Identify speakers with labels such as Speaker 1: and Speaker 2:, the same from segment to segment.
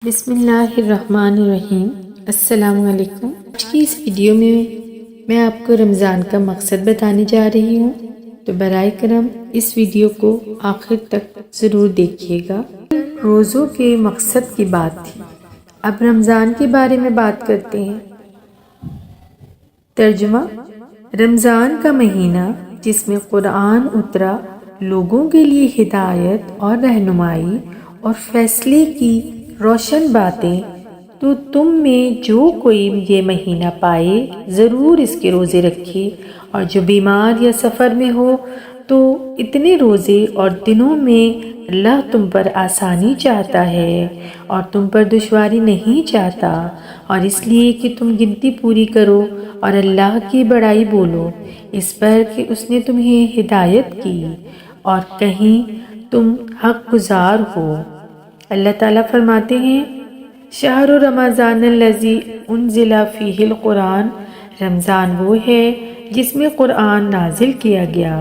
Speaker 1: بسم اللہ الرحمن الرحیم۔ السلام علیکم۔ آج کی اس ویڈیو میں آپ کو رمضان کا مقصد بتانے جا رہی ہوں، تو برائے کرم اس ویڈیو کو آخر تک ضرور دیکھیے گا۔ روزوں کے مقصد کی بات تھی، اب رمضان کے بارے میں بات کرتے ہیں۔ ترجمہ: رمضان کا مہینہ جس میں قرآن اترا، لوگوں کے لیے ہدایت اور رہنمائی اور فیصلے کی روشن باتیں، تو تم میں جو کوئی یہ مہینہ پائے ضرور اس کے روزے رکھے، اور جو بیمار یا سفر میں ہو تو اتنے روزے اور دنوں میں اللہ تم پر آسانی چاہتا ہے اور تم پر دشواری نہیں چاہتا، اور اس لیے کہ تم گنتی پوری کرو اور اللہ کی بڑائی بولو، اس پر کہ اس نے تمہیں ہدایت کی اور کہیں تم حق گزار ہو۔ اللہ تعالیٰ فرماتے ہیں: شہر رمضان الذی انزل فیہ القرآن، رمضان وہ ہے جس میں قرآن نازل کیا گیا۔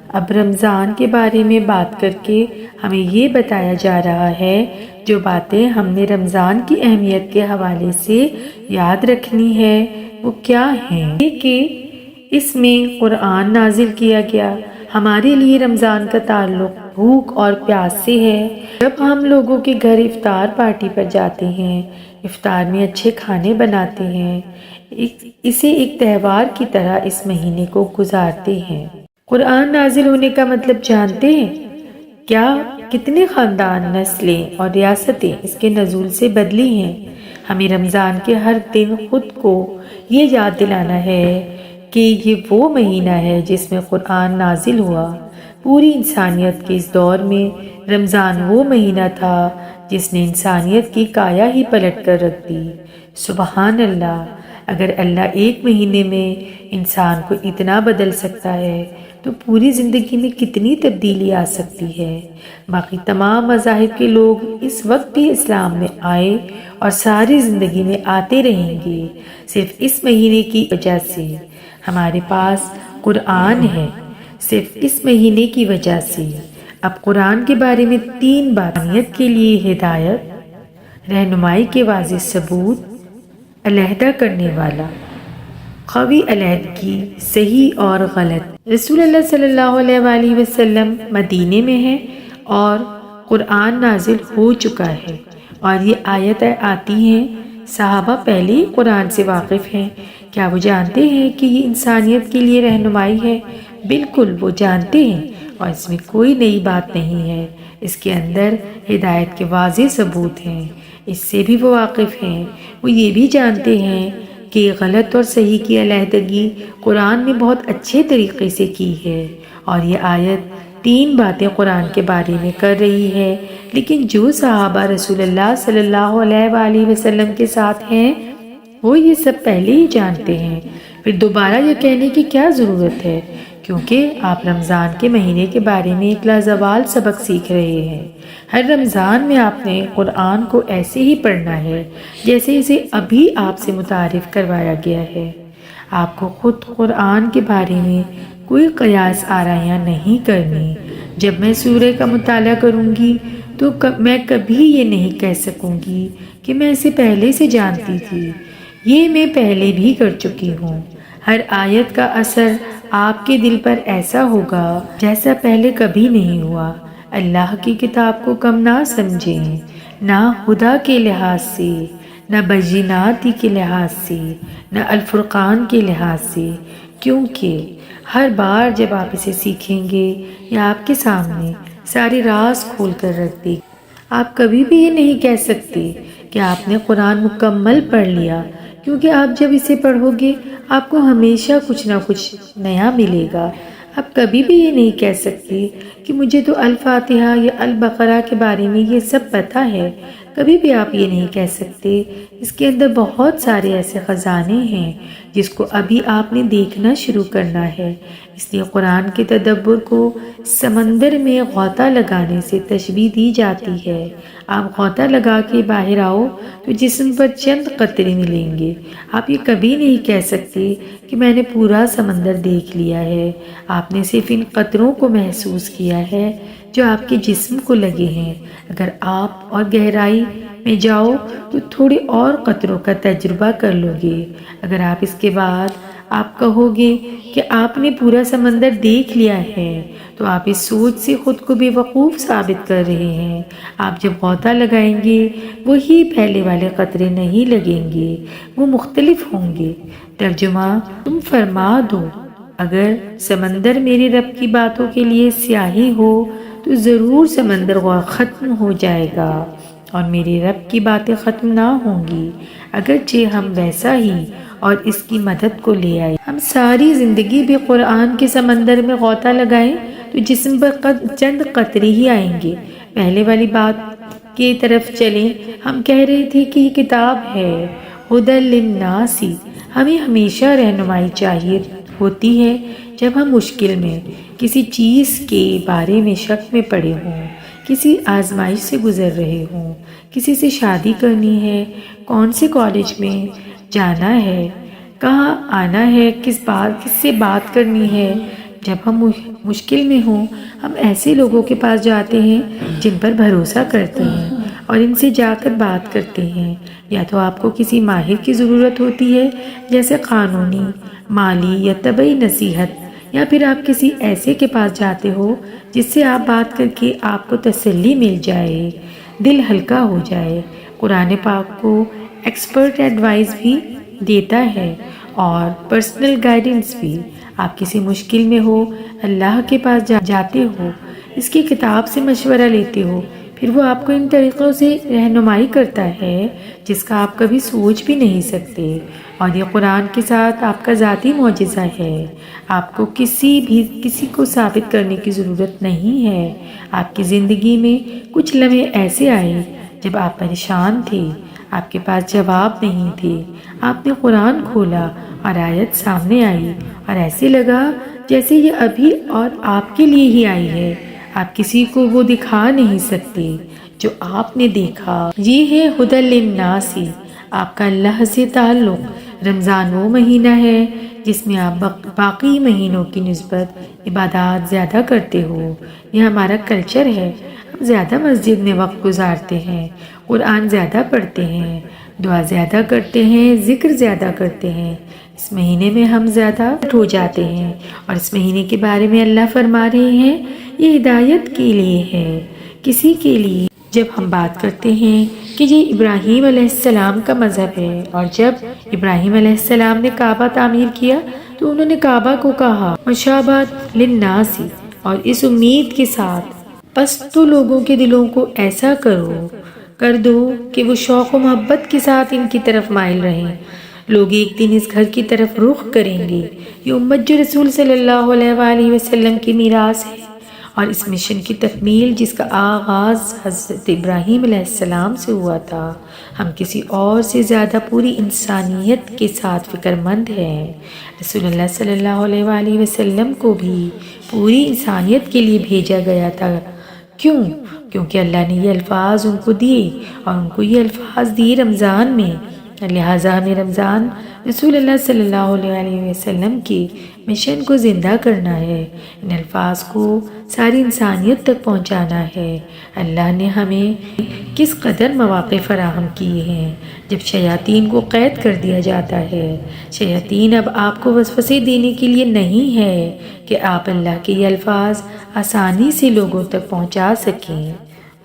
Speaker 1: اب رمضان کے بارے میں بات کر کے ہمیں یہ بتایا جا رہا ہے جو باتیں ہم نے رمضان کی اہمیت کے حوالے سے یاد رکھنی ہے وہ کیا ہیں کہ اس میں قرآن نازل کیا گیا۔ ہمارے لیے رمضان کا تعلق بھوک اور پیاس سے ہے۔ جب ہم لوگوں کے گھر افطار پارٹی پر جاتے ہیں، افطار میں اچھے کھانے بناتے ہیں، اسے ایک تہوار کی طرح اس مہینے کو گزارتے ہیں۔ قرآن نازل ہونے کا مطلب جانتے ہیں کیا؟ کتنے خاندان، نسلیں اور ریاستیں اس کے نزول سے بدلی ہیں۔ ہمیں رمضان کے ہر دن خود کو یہ یاد دلانا ہے کہ یہ وہ مہینہ ہے جس میں قرآن نازل ہوا۔ پوری انسانیت کے اس دور میں رمضان وہ مہینہ تھا جس نے انسانیت کی کایا ہی پلٹ کر رکھ دی۔ سبحان اللہ! اگر اللہ ایک مہینے میں انسان کو اتنا بدل سکتا ہے تو پوری زندگی میں کتنی تبدیلی آ سکتی ہے۔ باقی تمام مذاہب کے لوگ اس وقت بھی اسلام میں آئے اور ساری زندگی میں آتے رہیں گے، صرف اس مہینے کی وجہ سے۔ ہمارے پاس قرآن ہے صرف اس مہینے کی وجہ سے۔ اب قرآن کے بارے میں 3 باتیں کے لیے ہدایت، رہنمائی کے واضح ثبوت، علیحدہ کرنے والا، قوی علیحدگی، صحیح اور غلط۔ رسول اللہ صلی اللہ علیہ وآلہ وسلم مدینے میں ہیں اور قرآن نازل ہو چکا ہے اور یہ آیتیں آتی ہیں۔ صحابہ پہلے ہی قرآن سے واقف ہیں۔ کیا وہ جانتے ہیں کہ یہ انسانیت کے لیے رہنمائی ہے؟ بالکل وہ جانتے ہیں، اور اس میں کوئی نئی بات نہیں ہے۔ اس کے اندر ہدایت کے واضح ثبوت ہیں، اس سے بھی وہ واقف ہیں۔ وہ یہ بھی جانتے ہیں کہ غلط اور صحیح کی علیحدگی قرآن نے بہت اچھے طریقے سے کی ہے، اور یہ آیت 3 باتیں قرآن کے بارے میں کر رہی ہے۔ لیکن جو صحابہ رسول اللہ صلی اللہ علیہ وآلہ وسلم کے ساتھ ہیں وہ یہ سب پہلے ہی جانتے ہیں، پھر دوبارہ یہ کہنے کی کیا ضرورت ہے، کیونکہ آپ رمضان کے مہینے کے بارے میں ایک لازوال سبق سیکھ رہے ہیں۔ ہر رمضان میں آپ نے قرآن کو ایسے ہی پڑھنا ہے جیسے اسے ابھی آپ سے متعارف کروایا گیا ہے۔ آپ کو خود قرآن کے بارے میں کوئی قیاس آرائیاں نہیں کرنی۔ جب میں سورہ کا مطالعہ کروں گی تو میں کبھی یہ نہیں کہہ سکوں گی کہ میں اسے پہلے سے جانتی تھی، یہ میں پہلے بھی کر چکی ہوں۔ ہر آیت کا اثر آپ کے دل پر ایسا ہوگا جیسا پہلے کبھی نہیں ہوا۔ اللہ کی کتاب کو کم نہ سمجھیں، نہ خدا کے لحاظ سے، نہ بیناتی کے لحاظ سے، نہ الفرقان کے لحاظ سے، کیونکہ ہر بار جب آپ اسے سیکھیں گے یا آپ کے سامنے سارے راز کھول کر رکھ دے، آپ کبھی بھی یہ نہیں کہہ سکتے کہ آپ نے قرآن مکمل پڑھ لیا، کیونکہ آپ جب اسے پڑھو گے آپ کو ہمیشہ کچھ نہ کچھ نیا ملے گا۔ آپ کبھی بھی یہ نہیں کہہ سکتے کہ مجھے تو الفاتحہ یا البقرہ کے بارے میں یہ سب پتہ ہے، کبھی بھی آپ یہ نہیں کہہ سکتے۔ اس کے اندر بہت سارے ایسے خزانے ہیں جس کو ابھی آپ نے دیکھنا شروع کرنا ہے۔ اس لیے قرآن کے تدبر کو سمندر میں غوطہ لگانے سے تشبیہ دی جاتی ہے۔ آپ غوطہ لگا کے باہر آؤ تو جسم پر چند قطرے ملیں گے۔ آپ یہ کبھی نہیں کہہ سکتے کہ میں نے پورا سمندر دیکھ لیا ہے۔ آپ نے صرف ان قطروں کو محسوس کیا ہے جو آپ کے جسم کو لگے ہیں۔ اگر آپ اور گہرائی میں جاؤ تو تھوڑے اور قطروں کا تجربہ کر لو گے۔ اگر آپ اس کے بعد آپ کہو گے کہ آپ نے پورا سمندر دیکھ لیا ہے تو آپ اس سوچ سے خود کو بے وقوف ثابت کر رہے ہیں۔ آپ جب غوطہ لگائیں گے وہی پہلے والے قطرے نہیں لگیں گے، وہ مختلف ہوں گے۔ ترجمہ: تم فرما دو، اگر سمندر میرے رب کی باتوں کے لیے سیاہی ہو تو ضرور سمندر ختم ہو جائے گا اور میرے رب کی باتیں ختم نہ ہوں گی، اگرچہ ہم ویسا ہی اور اس کی مدد کو لے آئے۔ ہم ساری زندگی بھی قرآن کے سمندر میں غوطہ لگائیں تو جسم پر چند قطرے ہی آئیں گے۔ پہلے والی بات کی طرف چلیں۔ ہم کہہ رہے تھے کہ یہ کتاب ہے ہدی للناس۔ ہمیں ہمیشہ رہنمائی چاہیے ہوتی ہے جب ہم مشکل میں کسی چیز کے بارے میں شک میں پڑے ہوں، کسی آزمائش سے گزر رہے ہوں، کسی سے شادی کرنی ہے، کون سے کالج میں جانا ہے، کہاں آنا ہے، کس سے بات کرنی ہے۔ جب ہم مشکل میں ہوں ہم ایسے لوگوں کے پاس جاتے ہیں جن پر بھروسہ کرتے ہیں اور ان سے جا کر بات کرتے ہیں۔ یا تو آپ کو کسی ماہر کی ضرورت ہوتی ہے جیسے قانونی، مالی یا طبی نصیحت، یا پھر آپ کسی ایسے کے پاس جاتے ہو جس سے آپ بات کر کے آپ کو تسلی مل جائے، دل ہلکا ہو جائے۔ قرآن پاک کو ایکسپرٹ ایڈوائز بھی دیتا ہے اور پرسنل گائیڈنس بھی۔ آپ کسی مشکل میں ہو، اللہ کے پاس جاتے ہو، اس کی کتاب سے مشورہ لیتے ہو، پھر وہ آپ کو ان طریقوں سے رہنمائی کرتا ہے جس کا آپ کبھی سوچ بھی نہیں سکتے۔ اور یہ قرآن کے ساتھ آپ کا ذاتی معجزہ ہے۔ آپ کو کسی کو ثابت کرنے کی ضرورت نہیں ہے۔ آپ کی زندگی میں کچھ لمحے ایسے آئے جب آپ پریشان تھے، آپ کے پاس جواب نہیں تھے، آپ نے قرآن کھولا اور آیت سامنے آئی اور ایسے لگا جیسے یہ ابھی اور آپ کے لیے ہی آئی ہے۔ آپ کسی کو وہ دکھا نہیں سکتے جو آپ نے دیکھا۔ یہ ہے ہدی للناس۔ آپ کا اللہ سے تعلق۔ رمضان وہ مہینہ ہے جس میں آپ باقی مہینوں کی نسبت عبادات زیادہ کرتے ہو۔ یہ ہمارا کلچر ہے۔ ہم زیادہ مسجد میں وقت گزارتے ہیں، قرآن زیادہ پڑھتے ہیں، دعا زیادہ کرتے ہیں، ذکر زیادہ کرتے ہیں۔ اس مہینے میں ہم زیادہ ہو جاتے ہیں اور اس مہینے کے بارے میں اللہ فرما رہے ہیں یہ ہدایت کے لیے ہے، کسی کے لیے۔ جب ہم بات کرتے ہیں کہ یہ ابراہیم علیہ السلام کا مذہب ہے اور جب ابراہیم علیہ السلام نے کعبہ تعمیر کیا تو انہوں نے کعبہ کو کہا مشابہۃ للناس، اور اس امید کے ساتھ پس تو لوگوں کے دلوں کو ایسا کر دو کہ وہ شوق و محبت کے ساتھ ان کی طرف مائل رہیں۔ لوگ ایک دن اس گھر کی طرف رخ کریں گے۔ یہ امت جو رسول صلی اللہ علیہ وآلہ وسلم کی میراث ہے اور اس مشن کی تکمیل جس کا آغاز حضرت ابراہیم علیہ السلام سے ہوا تھا۔ ہم کسی اور سے زیادہ پوری انسانیت کے ساتھ فکر مند ہیں۔ رسول اللہ صلی اللہ علیہ وآلہ وسلم کو بھی پوری انسانیت کے لیے بھیجا گیا تھا۔ کیونکہ اللہ نے یہ الفاظ ان کو دیے اور ان کو یہ الفاظ دیے رمضان میں، لہٰذا ہمیں رمضان رسول اللہ صلی اللہ علیہ وسلم کی مشن کو زندہ کرنا ہے، ان الفاظ کو ساری انسانیت تک پہنچانا ہے۔ اللہ نے ہمیں کس قدر مواقع فراہم کیے ہیں جب شیاطین کو قید کر دیا جاتا ہے۔ شیاطین اب آپ کو وسوسے دینے کے لیے نہیں ہے کہ آپ اللہ کے یہ الفاظ آسانی سے لوگوں تک پہنچا سکیں۔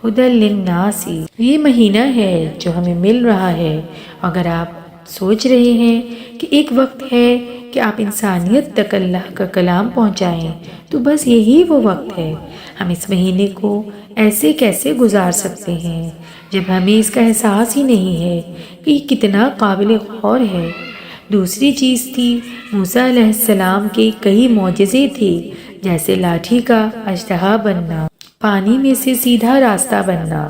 Speaker 1: ہدی للناس یہ مہینہ ہے جو ہمیں مل رہا ہے۔ اگر آپ سوچ رہے ہیں کہ ایک وقت ہے کہ آپ انسانیت تک اللہ کا کلام پہنچائیں تو بس یہی وہ وقت ہے۔ ہم اس مہینے کو ایسے کیسے گزار سکتے ہیں جب ہمیں اس کا احساس ہی نہیں ہے کہ یہ کتنا قابل غور ہے۔ دوسری چیز تھی موسیٰ علیہ السلام کے کئی معجزے تھے، جیسے لاٹھی کا اژدہا بننا، پانی میں سے سیدھا راستہ بننا۔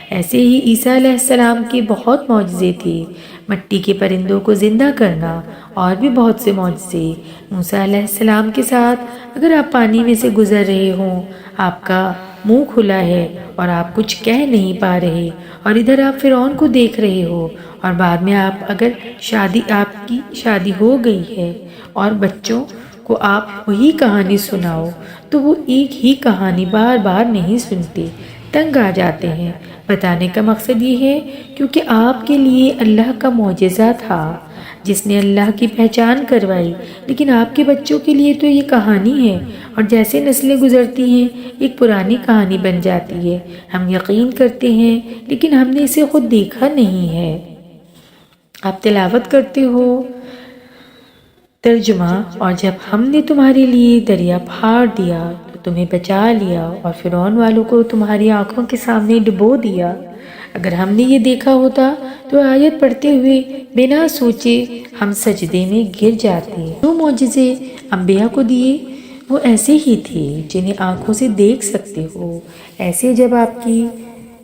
Speaker 1: ایسے ہی عیسیٰ علیہ السلام کے بہت معجزے تھے، مٹی کے پرندوں کو زندہ کرنا اور بھی بہت سے معجزے۔ موسیٰ علیہ السلام کے ساتھ اگر آپ پانی میں سے گزر رہے ہوں، آپ کا منہ کھلا ہے اور آپ کچھ کہہ نہیں پا رہے اور ادھر آپ فرعون کو دیکھ رہے ہو، اور بعد میں آپ کی شادی ہو گئی ہے اور بچوں کو آپ وہی کہانی سناؤ تو وہ ایک ہی کہانی بار بار نہیں سنتے۔ تنگ آ جاتے ہیں۔ بتانے کا مقصد یہ ہے کیونکہ آپ کے لیے اللہ کا معجزہ تھا جس نے اللہ کی پہچان کروائی، لیکن آپ کے بچوں کے لیے تو یہ کہانی ہے، اور جیسے نسلیں گزرتی ہیں ایک پرانی کہانی بن جاتی ہے۔ ہم یقین کرتے ہیں لیکن ہم نے اسے خود دیکھا نہیں ہے۔ آپ تلاوت کرتے ہو ترجمہ، اور جب ہم نے تمہارے لیے دریا پھاڑ دیا تو تمہیں بچا لیا اور فرعون والوں کو تمہاری آنکھوں کے سامنے ڈبو دیا۔ اگر ہم نے یہ دیکھا ہوتا تو آیت پڑھتے ہوئے بنا سوچے ہم سجدے میں گر جاتے۔ جو معجزے انبیاء کو دیے وہ ایسے ہی تھے جنہیں آنکھوں سے دیکھ سکتے ہو۔ ایسے جب آپ کی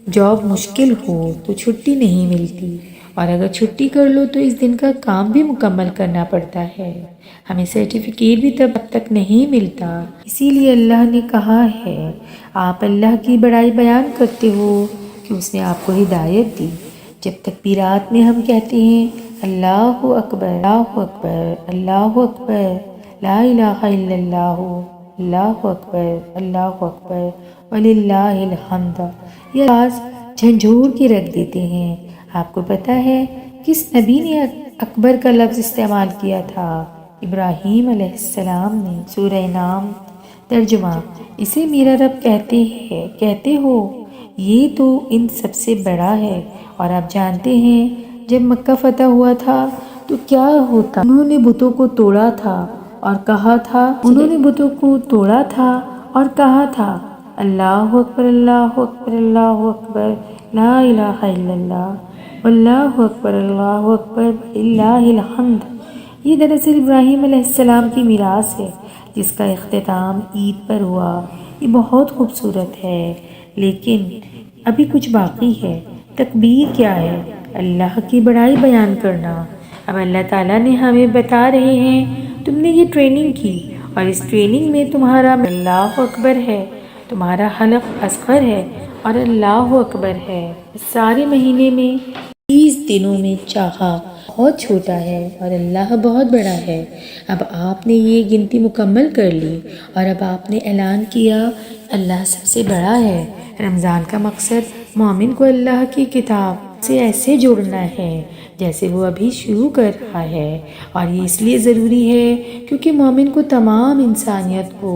Speaker 1: جاب مشکل ہو تو چھٹی نہیں ملتی، اور اگر چھٹی کر لو تو اس دن کا کام بھی مکمل کرنا پڑتا ہے۔ ہمیں سرٹیفکیٹ بھی تب تک نہیں ملتا۔ اسی لیے اللہ نے کہا ہے آپ اللہ کی بڑائی بیان کرتے ہو کہ اس نے آپ کو ہدایت دی۔ جب تکبیرات میں ہم کہتے ہیں اللہ اکبر، اللہ اکبر، اللہ اکبر، لا الہ الا اللہ، اللہ اکبر، اللہ اکبر، وللہ الحمد، یہ الفاظ جھنجھوڑ کے رکھ دیتے ہیں۔ آپ کو پتہ ہے کس نبی نے اکبر کا لفظ استعمال کیا تھا؟ ابراہیم علیہ السلام نے۔ سورہ نام ترجمہ، اسے میرا رب کہتے ہو یہ تو ان سب سے بڑا ہے۔ اور آپ جانتے ہیں جب مکہ فتح ہوا تھا تو کیا ہوتا؟ انہوں نے بتوں کو توڑا تھا اور کہا تھا اللہ اکبر، اللہ اکبر، اللہ اکبر، لا الہ الا اللہ، واللہ اکبر، اللہ اکبر، وللہ الحمد۔ یہ دراصل ابراہیم علیہ السلام کی میراث ہے جس کا اختتام عید پر ہوا۔ یہ بہت خوبصورت ہے لیکن ابھی کچھ باقی ہے۔ تکبیر کیا ہے؟ اللہ کی بڑائی بیان کرنا۔ اب اللہ تعالیٰ نے ہمیں بتا رہے ہیں تم نے یہ ٹریننگ کی اور اس ٹریننگ میں تمہارا اللہ اکبر ہے، تمہارا حلق اصغر ہے اور اللہ اکبر ہے۔ اس سارے مہینے میں 30 دنوں میں چاہا بہت چھوٹا ہے اور اللہ بہت بڑا ہے۔ اب آپ نے یہ گنتی مکمل کر لی اور اب آپ نے اعلان کیا اللہ سب سے بڑا ہے۔ رمضان کا مقصد مومن کو اللہ کی کتاب سے ایسے جوڑنا ہے جیسے وہ ابھی شروع کر رہا ہے، اور یہ اس لیے ضروری ہے کیونکہ مومن کو تمام انسانیت کو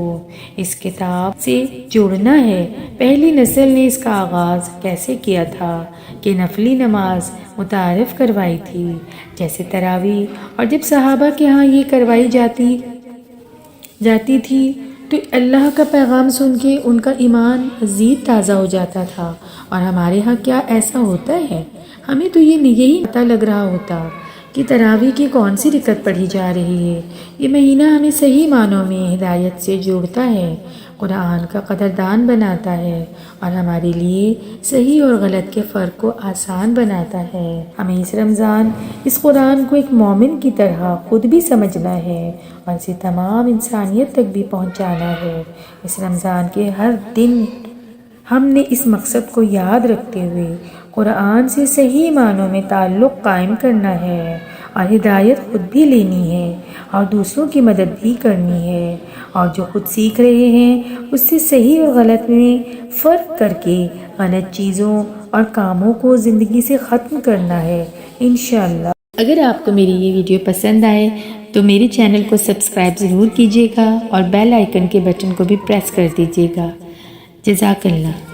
Speaker 1: اس کتاب سے جوڑنا ہے۔ پہلی نسل نے اس کا آغاز کیسے کیا تھا کہ نفلی نماز متعارف کروائی تھی جیسے تراویح، اور جب صحابہ کے ہاں یہ کروائی جاتی تھی تو اللہ کا پیغام سن کے ان کا ایمان مزید تازہ ہو جاتا تھا۔ اور ہمارے ہاں کیا ایسا ہوتا ہے؟ ہمیں تو یہی پتہ لگ رہا ہوتا کہ تراویح کی کون سی رکعت پڑھی جا رہی ہے۔ یہ مہینہ ہمیں صحیح معنوں میں ہدایت سے جوڑتا ہے، قرآن کا قدردان بناتا ہے اور ہمارے لیے صحیح اور غلط کے فرق کو آسان بناتا ہے۔ ہمیں اس رمضان اس قرآن کو ایک مومن کی طرح خود بھی سمجھنا ہے اور اسے تمام انسانیت تک بھی پہنچانا ہے۔ اس رمضان کے ہر دن ہم نے اس مقصد کو یاد رکھتے ہوئے قرآن سے صحیح معنوں میں تعلق قائم کرنا ہے اور ہدایت خود بھی لینی ہے اور دوسروں کی مدد بھی کرنی ہے، اور جو خود سیکھ رہے ہیں اس سے صحیح اور غلط میں فرق کر کے غلط چیزوں اور کاموں کو زندگی سے ختم کرنا ہے انشاءاللہ۔ اگر آپ کو میری یہ ویڈیو پسند آئے تو میرے چینل کو سبسکرائب ضرور کیجیے گا اور بیل آئیکن کے بٹن کو بھی پریس کر دیجیے گا۔ جزاک اللہ۔